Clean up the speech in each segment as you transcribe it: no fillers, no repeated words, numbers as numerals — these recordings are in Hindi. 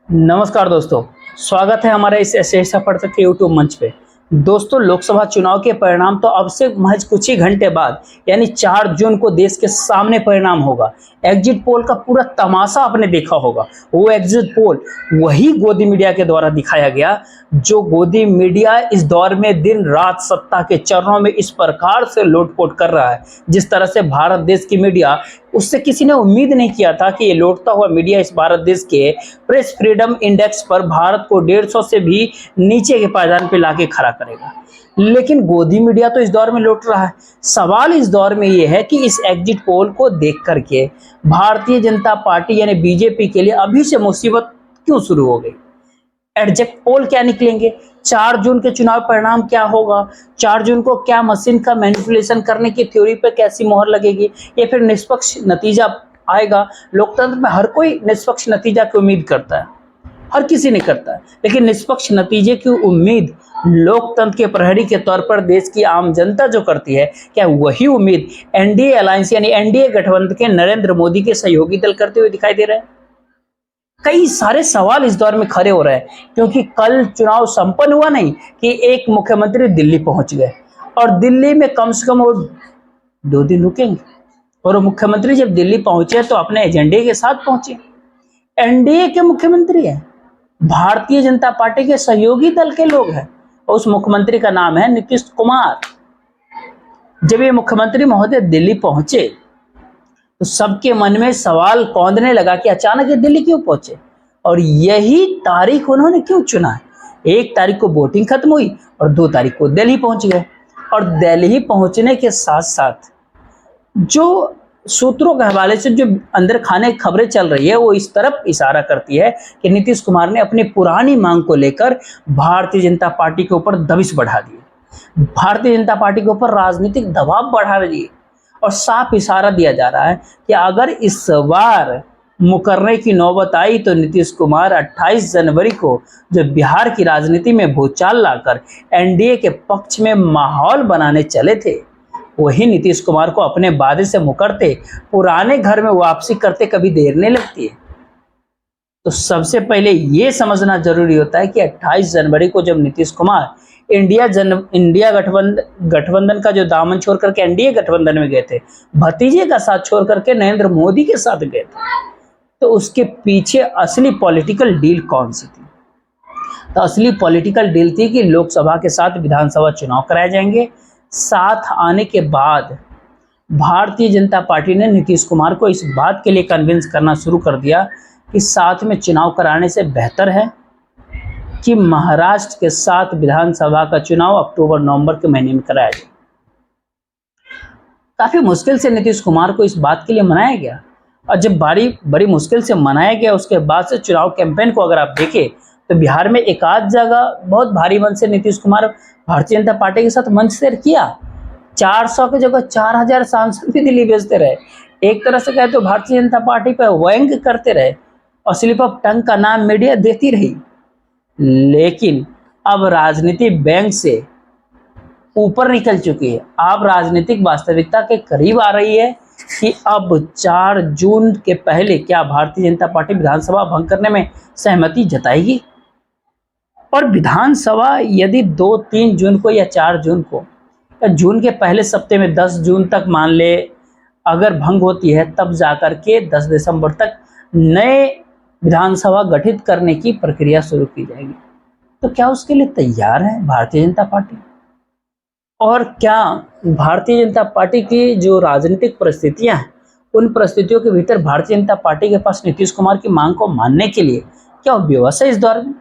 नमस्कार दोस्तों, स्वागत है हमारे इस ऐसा पढ़ सकते यूट्यूब मंच पे। दोस्तों, लोकसभा चुनाव के परिणाम तो अब से महज कुछ ही घंटे बाद यानी 4 जून को देश के सामने परिणाम होगा। एग्जिट पोल का पूरा तमाशा आपने देखा होगा। वो एग्जिट पोल वही गोदी मीडिया के द्वारा दिखाया गया, जो गोदी मीडिया इस दौर में दिन रात सत्ता के चरणों में इस प्रकार से लोटपोट कर रहा है। जिस तरह से भारत देश की मीडिया, उससे किसी ने उम्मीद नहीं किया था कि ये लौटता हुआ मीडिया इस भारत देश के प्रेस फ्रीडम इंडेक्स पर भारत को 150 से भी नीचे के पायदान पे लाके खड़ा करेगा। लेकिन गोदी मीडिया तो इस दौर में लौट रहा है। सवाल इस दौर में ये है कि इस एग्जिट पोल को देख करके भारतीय जनता पार्टी यानी बीजेपी के लिए अभी से मुसीबत क्यों शुरू हो गई। एग्जिट पोल क्या निकलेंगे, 4 जून के चुनाव परिणाम क्या होगा, 4 जून को क्या मशीन का मैनिपुलेशन करने की थ्योरी पर कैसी मोहर लगेगी, या फिर निष्पक्ष नतीजा आएगा। लोकतंत्र में हर कोई निष्पक्ष नतीजा की उम्मीद करता है, हर किसी ने करता है, लेकिन निष्पक्ष नतीजे की उम्मीद लोकतंत्र के प्रहरी के तौर पर देश की आम जनता जो करती है, क्या वही उम्मीद एनडीए अलायंस यानी एनडीए गठबंधन के नरेंद्र मोदी के सहयोगी दल करते हुए दिखाई दे रहे हैं। कई सारे सवाल इस दौर में खड़े हो रहे हैं, क्योंकि कल चुनाव संपन्न हुआ नहीं कि एक मुख्यमंत्री दिल्ली पहुंच गए और दिल्ली में कम से कम वो 2 दिन रुकेंगे। और वो मुख्यमंत्री जब दिल्ली पहुंचे तो अपने एजेंडे के साथ पहुंचे। एनडीए के मुख्यमंत्री हैं, भारतीय जनता पार्टी के सहयोगी दल के लोग हैं, और उस मुख्यमंत्री का नाम है नीतीश कुमार। जब ये मुख्यमंत्री महोदय दिल्ली पहुंचे तो सबके मन में सवाल कौंधने लगा कि अचानक ये दिल्ली क्यों पहुंचे और यही तारीख उन्होंने क्यों चुना है। 1 तारीख को वोटिंग खत्म हुई और 2 तारीख को दिल्ली पहुंच गए। और दिल्ली पहुंचने के साथ साथ जो सूत्रों के हवाले से जो अंदर खाने खबरें चल रही है, वो इस तरफ इशारा करती है कि नीतीश कुमार ने अपनी पुरानी मांग को लेकर भारतीय जनता पार्टी के ऊपर दबिश बढ़ा दी, भारतीय जनता पार्टी के ऊपर राजनीतिक दबाव बढ़ा दिए। और साफ इशारा दिया जा रहा है कि अगर इस बार मुकरने की नौबत आई तो नीतीश कुमार 28 जनवरी को जो बिहार की राजनीति में भूचाल लाकर एनडीए के पक्ष में माहौल बनाने चले थे, वही नीतीश कुमार को अपने वादे से मुकरते, पुराने घर में वापसी करते कभी देर नहीं लगती है। तो सबसे पहले ये समझना जरूरी होता है कि 28 जनवरी को जब नीतीश कुमार इंडिया गठबंधन का जो दामन छोड़ करके एनडीए गठबंधन में गए थे, भतीजे का साथ छोड़ करके नरेंद्र मोदी के साथ गए थे, तो उसके पीछे असली पॉलिटिकल डील कौन सी थी? तो असली पॉलिटिकल डील थी कि लोकसभा के साथ विधानसभा चुनाव कराए जाएंगे। साथ आने के बाद भारतीय जनता पार्टी ने नीतीश कुमार को इस बात के लिए कन्विंस करना शुरू कर दिया कि साथ में चुनाव कराने से बेहतर है कि महाराष्ट्र के साथ विधानसभा का चुनाव अक्टूबर-नवंबर के महीने में कराया जाए। काफी मुश्किल से नीतीश कुमार को इस बात के लिए मनाया गया, और जब बड़ी मुश्किल से मनाया गया, उसके बाद से चुनाव कैंपेन को अगर आप देखें तो बिहार में एक आध जगह बहुत भारी मन से नीतीश कुमार भारतीय जनता पार्टी के साथ मंच शेयर किया। 400 की जगह 4000 सांसद भी दिल्ली भेजते रहे। एक तरह से कहे तो भारतीय जनता पार्टी पर व्यंग करते रहे और स्लिप ऑफ टंग का नाम मीडिया देती रही। लेकिन अब राजनीति बैंक से ऊपर निकल चुकी है। अब राजनीतिक वास्तविकता के करीब आ रही है कि अब 4 जून के पहले क्या भारतीय जनता पार्टी विधानसभा भंग करने में सहमति जताएगी। और विधानसभा यदि 2-3 जून को या 4 जून को या जून के पहले सप्ताह में 10 जून तक मान ले अगर भंग होती है, तब जाकर के 10 दिसंबर तक नए विधानसभा गठित करने की प्रक्रिया शुरू की जाएगी। तो क्या उसके लिए तैयार है भारतीय जनता पार्टी? और क्या भारतीय जनता पार्टी की जो राजनीतिक परिस्थितियां हैं, उन परिस्थितियों के भीतर भारतीय जनता पार्टी के पास नीतीश कुमार की मांग को मानने के लिए क्या व्यवस्था है इस दौर में?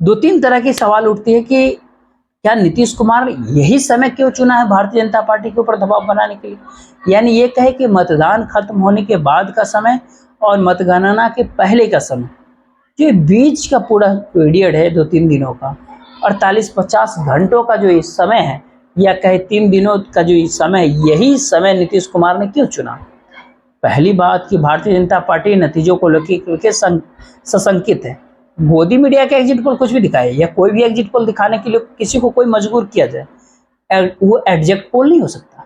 2-3 तरह के सवाल उठते हैं कि क्या नीतीश कुमार यही समय क्यों चुना है भारतीय जनता पार्टी के ऊपर दबाव बनाने के लिए? यानी ये कहे कि मतदान खत्म होने के बाद का समय और मतगणना के पहले का समय, जो बीच का पूरा पीरियड है 2-3 दिनों का, 48-50 घंटों का जो ये समय है, या कहे 3 दिनों का जो ये समय है, यही समय नीतीश कुमार ने क्यों चुना? पहली बात कि भारतीय जनता पार्टी नतीजों को लेकर सशंकित है। गोदी मीडिया के एग्जिट पोल कुछ भी दिखाए या कोई भी एग्जिट पोल दिखाने के लिए किसी को कोई मजबूर किया जाए, वो एग्जिट पोल नहीं हो सकता।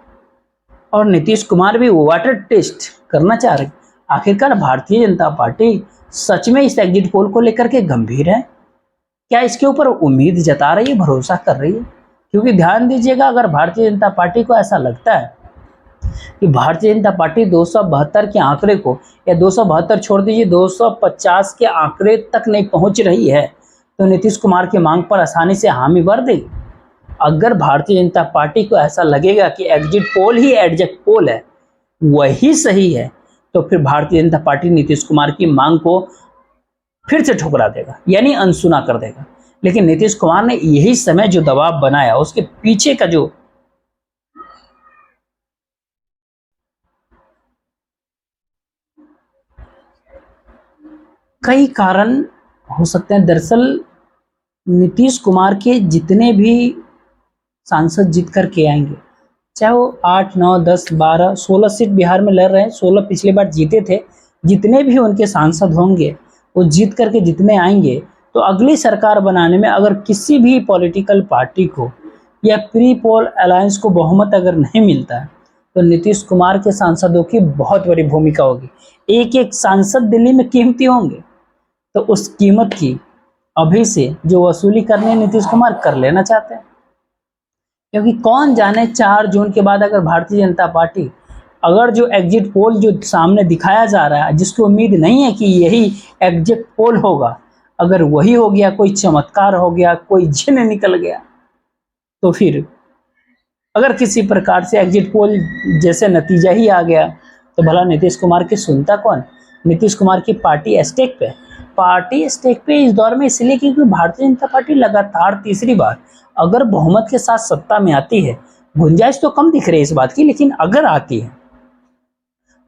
और नीतीश कुमार भी वाटर टेस्ट करना चाह रहे। आखिरकार भारतीय जनता पार्टी सच में इस एग्जिट पोल को लेकर के गंभीर है? क्या इसके ऊपर उम्मीद जता रही है, भरोसा कर रही है? क्योंकि ध्यान दीजिएगा, अगर भारतीय जनता पार्टी को ऐसा लगता है कि भारतीय जनता पार्टी 272 के आंकड़े को, या 272 छोड़ दीजिए 250 के आंकड़े तक नहीं पहुंच रही है, तो नीतीश कुमार की मांग पर आसानी से हामी भर देगी। अगर भारतीय जनता पार्टी को ऐसा लगेगा कि एग्जिट पोल ही एग्जिट पोल है, वही सही है, तो फिर भारतीय जनता पार्टी नीतीश कुमार की मांग को फिर से ठुकरा देगा, यानी अनसुना कर देगा। लेकिन नीतीश कुमार ने यही समय जो दबाव बनाया, उसके पीछे का जो कई कारण हो सकते हैं। दरअसल नीतीश कुमार के जितने भी सांसद जीत करके आएंगे, चाहे वो 8, 9, 10, 12, 16 सीट बिहार में लड़ रहे हैं, 16 पिछली बार जीते थे, जितने भी उनके सांसद होंगे वो जीत करके जितने आएंगे, तो अगली सरकार बनाने में अगर किसी भी पॉलिटिकल पार्टी को या प्री पोल अलायंस को बहुमत अगर नहीं मिलता है, तो नीतीश कुमार के सांसदों की बहुत बड़ी भूमिका होगी। एक एक सांसद दिल्ली में कीमती होंगे, तो उस कीमत की अभी से जो वसूली करनी है नीतीश कुमार कर लेना चाहते हैं। क्योंकि कौन जाने 4 जून के बाद अगर भारतीय जनता पार्टी, अगर जो एग्जिट पोल जो सामने दिखाया जा रहा है, जिसकी उम्मीद नहीं है कि यही एग्जिट पोल होगा, अगर वही हो गया, कोई चमत्कार हो गया, कोई जिन्न निकल गया, तो फिर अगर किसी प्रकार से एग्जिट पोल जैसे नतीजा ही आ गया, तो भला नीतीश कुमार की सुनता कौन? नीतीश कुमार की पार्टी स्टेक पे, पार्टी स्टेक पे इस दौर में इसलिए क्योंकि भारतीय जनता पार्टी लगातार तीसरी बार अगर बहुमत के साथ सत्ता में आती है, गुंजाइश तो कम दिख रही है इस बात की, लेकिन अगर आती है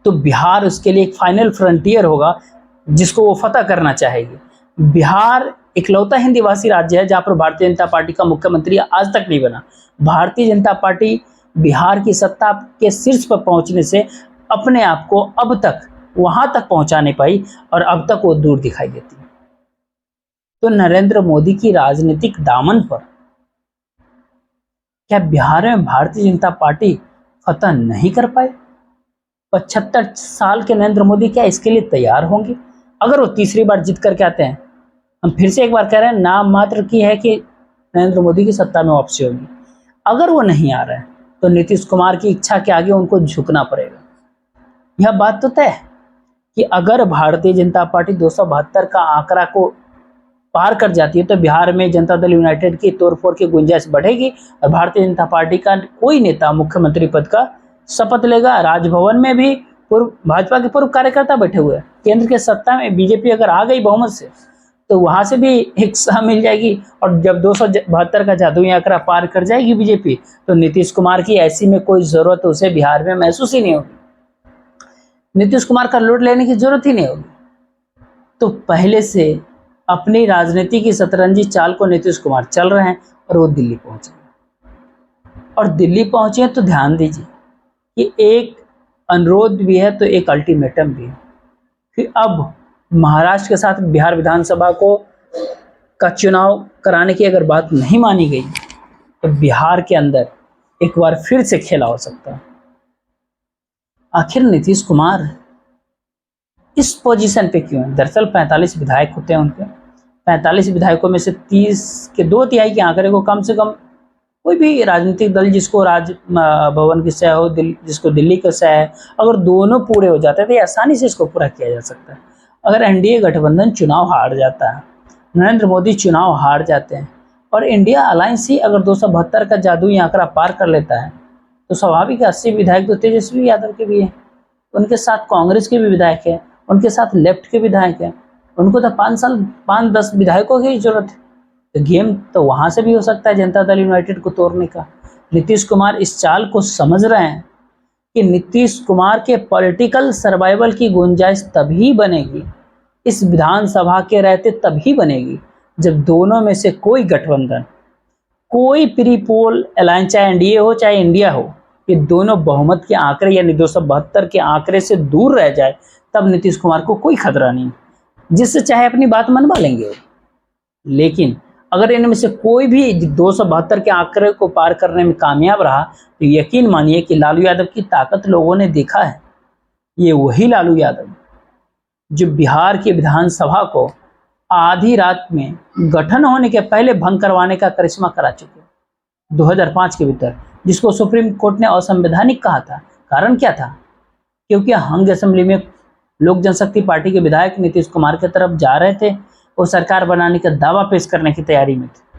तो बिहार उसके लिए एक फाइनल फ्रंटियर होगा जिसको वो फतह करना चाहेगी। बिहार इकलौता हिंदी भाषी राज्य है जहां पर भारतीय जनता पार्टी का मुख्यमंत्री आज तक नहीं बना। भारतीय जनता पार्टी बिहार की सत्ता के शीर्ष पर पहुंचने से अपने आप को अब तक वहां तक पहुंचा नहीं पाई, और अब तक वो दूर दिखाई देती है। तो नरेंद्र मोदी की राजनीतिक दामन पर क्या बिहार में भारतीय जनता पार्टी फतह नहीं कर पाई? 75 साल के नरेंद्र मोदी क्या इसके लिए तैयार होंगे? अगर वो तीसरी बार जीत करके आते हैं, हम फिर से एक बार कह रहे हैं, नाम मात्र की है कि नरेंद्र मोदी की सत्ता में वापसी होगी। अगर वो नहीं आ रहे हैं, तो नीतीश कुमार की इच्छा के आगे उनको झुकना पड़ेगा। यह बात तो तय है कि अगर भारतीय जनता पार्टी 272 का आंकड़ा को पार कर जाती है, तो बिहार में जनता दल यूनाइटेड की तोड़फोड़ की गुंजाइश बढ़ेगी और भारतीय जनता पार्टी का कोई नेता मुख्यमंत्री पद का शपथ लेगा। राजभवन में भी पूर्व भाजपा के पूर्व कार्यकर्ता बैठे हुए हैं। केंद्र के सत्ता में बीजेपी अगर आ गई बहुमत से, तो वहां से भी एक सह मिल जाएगी, और जब 272 का जादुई आंकड़ा पार कर जाएगी बीजेपी, तो नीतीश कुमार की ऐसी में कोई जरूरत उसे बिहार में महसूस ही नहीं होगी। नीतीश कुमार का लोड लेने की जरूरत ही नहीं होगी। तो पहले से अपनी राजनीति की सतरंजी चाल को नीतीश कुमार चल रहे हैं, और वो दिल्ली पहुंचे। और दिल्ली पहुंचे तो ध्यान दीजिए कि एक अनुरोध भी है तो एक अल्टीमेटम भी है। फिर अब महाराष्ट्र के साथ बिहार विधानसभा का चुनाव कराने की अगर बात नहीं मानी गई, तो बिहार के अंदर एक बार फिर से खेला हो सकता है। आखिर नीतीश कुमार इस पोजीशन पे क्यों है? दरअसल 45 विधायक होते हैं उनके। 45 विधायकों में से 30 के 2/3 के आंकड़े को कम से कम कोई भी राजनीतिक दल जिसको राज भवन की सह हो, जिसको दिल्ली का सह है, अगर दोनों पूरे हो जाते हैं तो आसानी से इसको पूरा किया जा सकता है। अगर एनडीए गठबंधन चुनाव हार जाता है, नरेंद्र मोदी चुनाव हार जाते हैं, और इंडिया अलायंस ही अगर 272 का जादुई आंकड़ा पार कर लेता है, तो स्वाभाविक 80 विधायक तो तेजस्वी यादव के भी हैं, उनके साथ कांग्रेस के भी विधायक हैं, उनके साथ लेफ्ट के विधायक हैं, उनको तो 5-10 विधायकों की जरूरत है। तो गेम तो वहां से भी हो सकता है जनता दल यूनाइटेड को तोड़ने का। नीतीश कुमार इस चाल को समझ रहे हैं कि नीतीश कुमार के पॉलिटिकल सर्वाइवल की गुंजाइश तभी बनेगी, इस विधानसभा के रहते तभी बनेगी, जब दोनों में से कोई गठबंधन, कोई प्री पोल अलायंस, चाहे एनडीए हो चाहे इंडिया हो, ये दोनों बहुमत के आंकड़े यानी 272 के आंकड़े से दूर रह जाए, तब नीतीश कुमार को कोई खतरा नहीं, जिससे चाहे अपनी बात मनवा लेंगे। लेकिन अगर इनमें से कोई भी 272 के आंकड़े को पार करने में कामयाब रहा, तो यकीन मानिए कि लालू यादव की ताकत लोगों ने देखा है। ये वही लालू यादव जो बिहार की विधानसभा को आधी रात में गठन होने के पहले भंग करवाने का करिश्मा करा चुके 2005 के भीतर, जिसको सुप्रीम कोर्ट ने असंवैधानिक कहा था। कारण क्या था? क्योंकि हंग असेंबली में लोक जनशक्ति पार्टी के विधायक नीतीश कुमार की तरफ जा रहे थे और सरकार बनाने का दावा पेश करने की तैयारी में थे।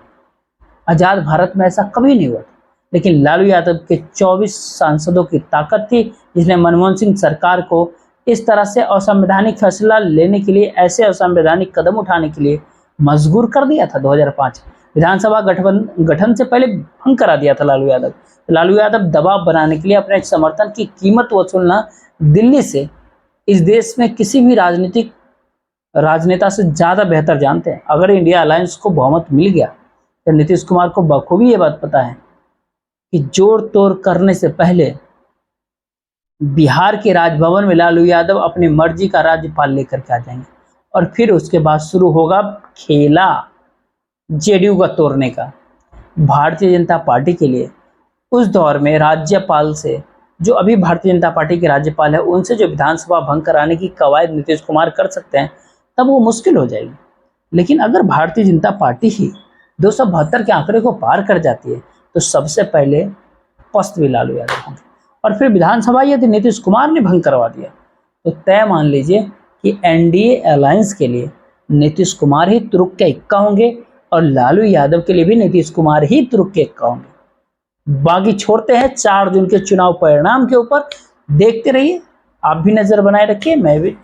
आजाद भारत में ऐसा कभी नहीं हुआ था, लेकिन लालू यादव के 24 सांसदों की ताकत थी, जिसने मनमोहन सिंह सरकार को इस तरह से असंवैधानिक फैसला लेने के लिए, ऐसे असंवैधानिक कदम उठाने के लिए मजबूर कर दिया था। 2005 विधानसभा गठन से पहले भंग करा दिया था लालू यादव। लालू यादव दबाव बनाने के लिए अपने समर्थन की कीमत वसूलना दिल्ली से इस देश में किसी भी राजनेता से ज्यादा बेहतर जानते हैं। अगर इंडिया अलायंस को बहुमत मिल गया तो नीतीश कुमार को बखूबी ये बात पता है कि जोड़ तोड़ करने से पहले बिहार के राजभवन में लालू यादव अपनी मर्जी का राज्यपाल लेकर के आ जाएंगे और फिर उसके बाद शुरू होगा खेला जेडीयू का तोड़ने का। भारतीय जनता पार्टी के लिए उस दौर में राज्यपाल से, जो अभी भारतीय जनता पार्टी के राज्यपाल है, उनसे जो विधानसभा भंग कराने की कवायद नीतीश कुमार कर सकते हैं, तब वो मुश्किल हो जाएगी। लेकिन अगर भारतीय जनता पार्टी ही 272 के आंकड़े को पार कर जाती है तो सबसे पहले पस्त भी लालू यादव होंगे। और फिर विधानसभा यदि नीतीश कुमार ने भंग करवा दिया तो तय मान लीजिए कि एनडीए अलायंस के लिए नीतीश कुमार ही तुरुक के इक्का होंगे और लालू यादव के लिए भी नीतीश कुमार ही तुरुक के इक्का होंगे। बाकी छोड़ते हैं 4 जून के चुनाव परिणाम के ऊपर। देखते रहिए, आप भी नजर बनाए रखिए, मैं भी।